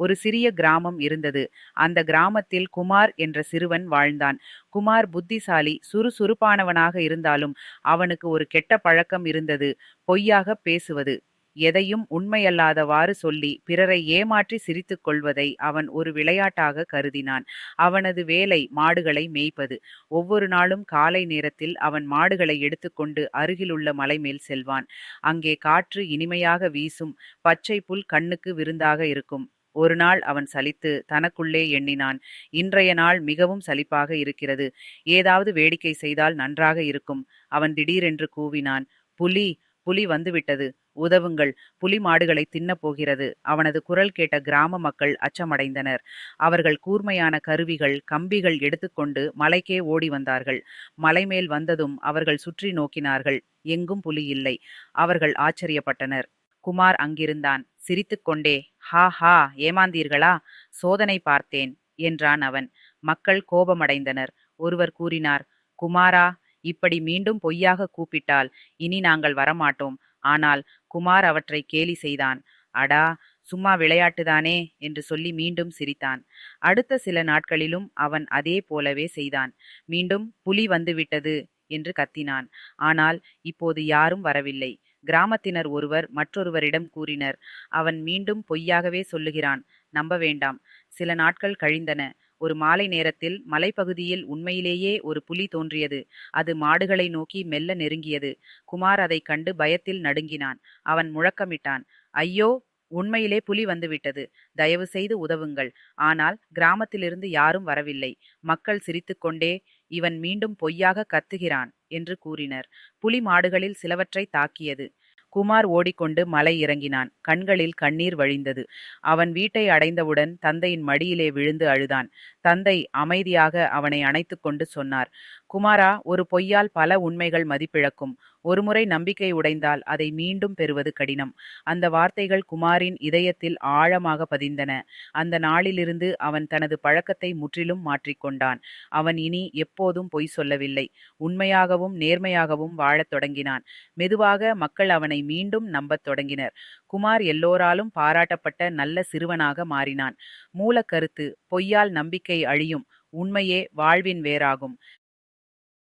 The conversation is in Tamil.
ஒரு சிறிய கிராமம் இருந்தது. அந்த கிராமத்தில் குமார் என்ற சிறுவன் வாழ்ந்தான். குமார் புத்திசாலி, சுறுசுறுப்பானவனாக இருந்தாலும் அவனுக்கு ஒரு கெட்ட பழக்கம் இருந்தது. பொய்யாக பேசுவது. எதையும் உண்மையல்லாதவாறு சொல்லி பிறரை ஏமாற்றி சிரித்துக் கொள்வதை அவன் ஒரு விளையாட்டாக கருதினான். அவனது வேலை மாடுகளை மேய்ப்பது. ஒவ்வொரு நாளும் காலை நேரத்தில் அவன் மாடுகளை எடுத்துக்கொண்டு அருகிலுள்ள மலை மேல் செல்வான். அங்கே காற்று இனிமையாக வீசும். பச்சை புல் கண்ணுக்கு விருந்தாக இருக்கும். ஒரு நாள் அவன் சலித்து தனக்குள்ளே எண்ணினான், இன்றைய நாள் மிகவும் சலிப்பாக இருக்கிறது. ஏதாவது வேடிக்கை செய்தால் நன்றாக இருக்கும். அவன் திடீரென்று கூவினான், புலி! புலி வந்துவிட்டது! உதவுங்கள்! புலி மாடுகளை தின்னப் போகிறது! அவனது குரல் கேட்ட கிராம மக்கள் அச்சமடைந்தனர். அவர்கள் கூர்மையான கருவிகள், கம்பிகள் எடுத்துக்கொண்டு மலைக்கே ஓடி வந்தார்கள். மலை மேல் வந்ததும் அவர்கள் சுற்றி நோக்கினார்கள். எங்கும் புலி இல்லை. அவர்கள் ஆச்சரியப்பட்டனர். குமார் அங்கிருந்தான். சிரித்துக்கொண்டே, ஹா ஹா, ஏமாந்தீர்களா? சோதனை பார்த்தேன் என்றான் அவன். மக்கள் கோபமடைந்தனர். ஒருவர் கூறினார், குமாரா, இப்படி மீண்டும் பொய்யாக கூப்பிட்டால் இனி நாங்கள் வரமாட்டோம். ஆனால் குமார் அவற்றை கேலி செய்தான். அடா, சும்மா விளையாட்டுதானே என்று சொல்லி மீண்டும் சிரித்தான். அடுத்த சில நாட்களிலும் அவன் அதே போலவே செய்தான். மீண்டும் புலி வந்துவிட்டது என்று கத்தினான். ஆனால் இப்போது யாரும் வரவில்லை. கிராமத்தினர் ஒருவர் மற்றொருவரிடம் கூறினர், அவன் மீண்டும் பொய்யாகவே சொல்லுகிறான், நம்ப வேண்டாம். சில நாட்கள் கழிந்தன. ஒரு மாலை நேரத்தில் மலைப்பகுதியில் உண்மையிலேயே ஒரு புலி தோன்றியது. அது மாடுகளை நோக்கி மெல்ல நெருங்கியது. குமார் அதைக் கண்டு பயத்தில் நடுங்கினான். அவன் முழக்கமிட்டான், ஐயோ, உண்மையிலே புலி வந்துவிட்டது! தயவு செய்து உதவுங்கள்! ஆனால் கிராமத்திலிருந்து யாரும் வரவில்லை. மக்கள் சிரித்துக்கொண்டே, இவன் மீண்டும் பொய்யாக கத்துகிறான் என்று கூறினர். புலி மாடுகளில் சிலவற்றை தாக்கியது. குமார் ஓடிக்கொண்டு மலை இறங்கினான். கண்களில் கண்ணீர் வழிந்தது. அவன் வீட்டை அடைந்தவுடன் தந்தையின் மடியிலே விழுந்து அழுதான். தந்தை அமைதியாக அவனை அணைத்துக் கொண்டு சொன்னார், குமாரா, ஒரு பொய்யால் பல உண்மைகள் மதிப்பிழக்கும். ஒருமுறை நம்பிக்கை உடைந்தால் அதை மீண்டும் பெறுவது கடினம். அந்த வார்த்தைகள் குமாரின் இதயத்தில் ஆழமாக பதிந்தன. அந்த நாளிலிருந்து அவன் தனது பழக்கத்தை முற்றிலும் மாற்றிக்கொண்டான். அவன் இனி எப்போதும் பொய் சொல்லவில்லை. உண்மையாகவும் நேர்மையாகவும் வாழத் தொடங்கினான். மெதுவாக மக்கள் அவனை மீண்டும் நம்பத் தொடங்கினர். குமார் எல்லோராலும் பாராட்டப்பட்ட நல்ல சிறுவனாக மாறினான். மூலக்கருத்து: பொய்யால் நம்பிக்கை அழியும். உண்மையே வாழ்வின் வேராகும்.